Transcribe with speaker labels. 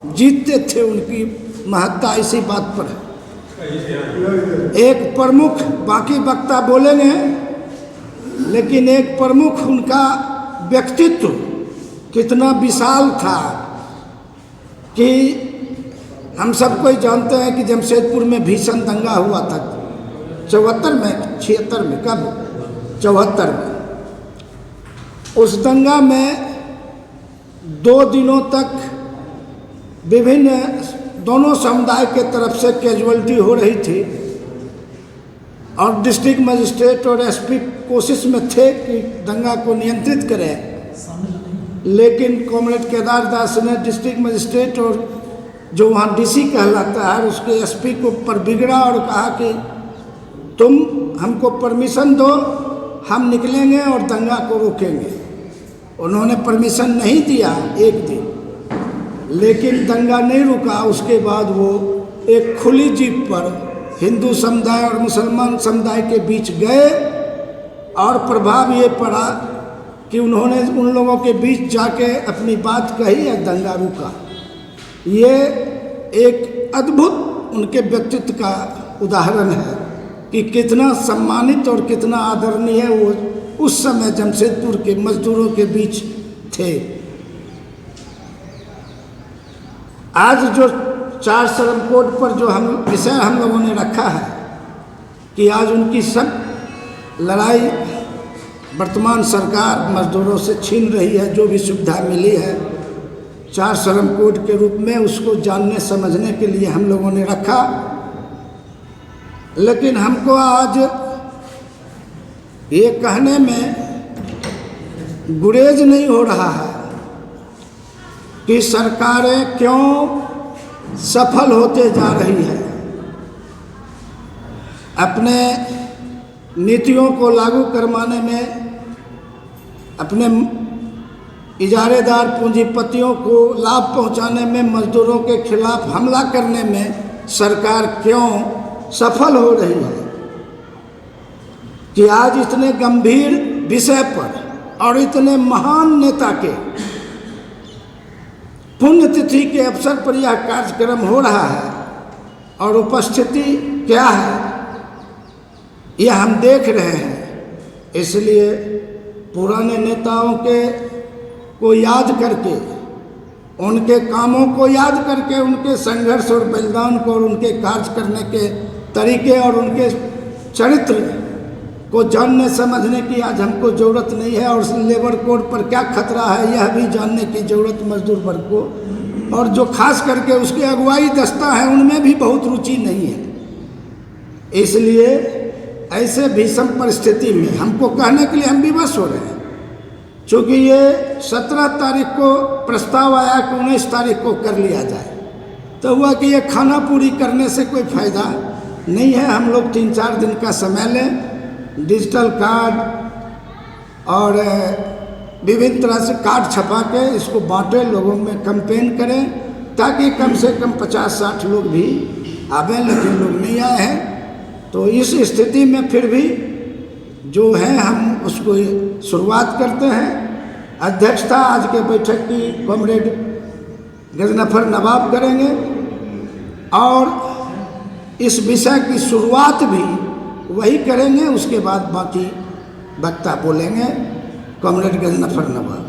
Speaker 1: जीतते थे। उनकी महत्ता इसी बात पर है। एक प्रमुख, बाकी वक्ता बोलेंगे, लेकिन एक प्रमुख उनका व्यक्तित्व कितना विशाल था कि हम सब कोई जानते हैं कि जमशेदपुर में भीषण दंगा हुआ था 74 में, 76 में, कब 74 में। उस दंगा में 2 दिनों तक विभिन्न दोनों समुदाय के तरफ से कैजुअल्टी हो रही थी और डिस्ट्रिक्ट मजिस्ट्रेट और एसपी कोशिश में थे कि दंगा को नियंत्रित करें, लेकिन कॉमरेड केदार दास ने डिस्ट्रिक्ट मजिस्ट्रेट और जो वहाँ डीसी कहलाता है उसके एसपी को पर बिगड़ा और कहा कि तुम हमको परमिशन दो, हम निकलेंगे और दंगा को रोकेंगे। उन्होंने परमिशन नहीं दिया एक दिन, लेकिन दंगा नहीं रुका। उसके बाद वो एक खुली जीप पर हिंदू समुदाय और मुसलमान समुदाय के बीच गए और प्रभाव ये पड़ा कि उन्होंने उन लोगों के बीच जाके अपनी बात कही और दंगा रुका। ये एक अद्भुत उनके व्यक्तित्व का उदाहरण है कि कितना सम्मानित और कितना आदरणीय वो उस समय जमशेदपुर के मजदूरों के बीच थे। आज जो 4 श्रम कोड पर जो विषय हम लोगों ने रखा है कि आज उनकी सब लड़ाई वर्तमान सरकार मजदूरों से छीन रही है, जो भी सुविधा मिली है 4 श्रम कोड के रूप में, उसको जानने समझने के लिए हम लोगों ने रखा। लेकिन हमको आज ये कहने में गुरेज नहीं हो रहा है कि सरकारें क्यों सफल होते जा रही है अपने नीतियों को लागू करवाने में, अपने इजारेदार पूंजीपतियों को लाभ पहुंचाने में, मजदूरों के खिलाफ हमला करने में सरकार क्यों सफल हो रही है कि आज इतने गंभीर विषय पर और इतने महान नेता के पुण्यतिथि के अवसर पर यह कार्यक्रम हो रहा है और उपस्थिति क्या है यह हम देख रहे हैं। इसलिए पुराने नेताओं को याद करके, उनके कामों को याद करके, उनके संघर्ष और बलिदान को और उनके कार्य करने के तरीके और उनके चरित्र को जानने समझने की आज हमको ज़रूरत नहीं है। और लेबर कोड पर क्या खतरा है यह भी जानने की ज़रूरत मजदूर वर्ग को, और जो खास करके उसकी अगुवाई दस्ता है उनमें भी बहुत रुचि नहीं है। इसलिए ऐसे भीषण परिस्थिति में हमको कहने के लिए हम विवश हो रहे हैं, चूँकि ये 17 तारीख को प्रस्ताव आया कि 19 तारीख को कर लिया जाए, तो हुआ कि ये खाना पूरी करने से कोई फायदा नहीं है। हम लोग 3-4 दिन का समय लें, डिजिटल कार्ड और विभिन्न तरह से कार्ड छपा के इसको बांटें, लोगों में कैंपेन करें ताकि कम से कम 50-60 लोग भी आवें, लेकिन लोग नहीं आए हैं। तो इस स्थिति में फिर भी जो है हम उसको शुरुआत करते हैं। अध्यक्षता आज के बैठक की कॉमरेड गजनफर नवाब करेंगे और इस विषय की शुरुआत भी वही करेंगे। उसके बाद बाकी वक्ता बोलेंगे, कॉमरेड गजनफर नवाब।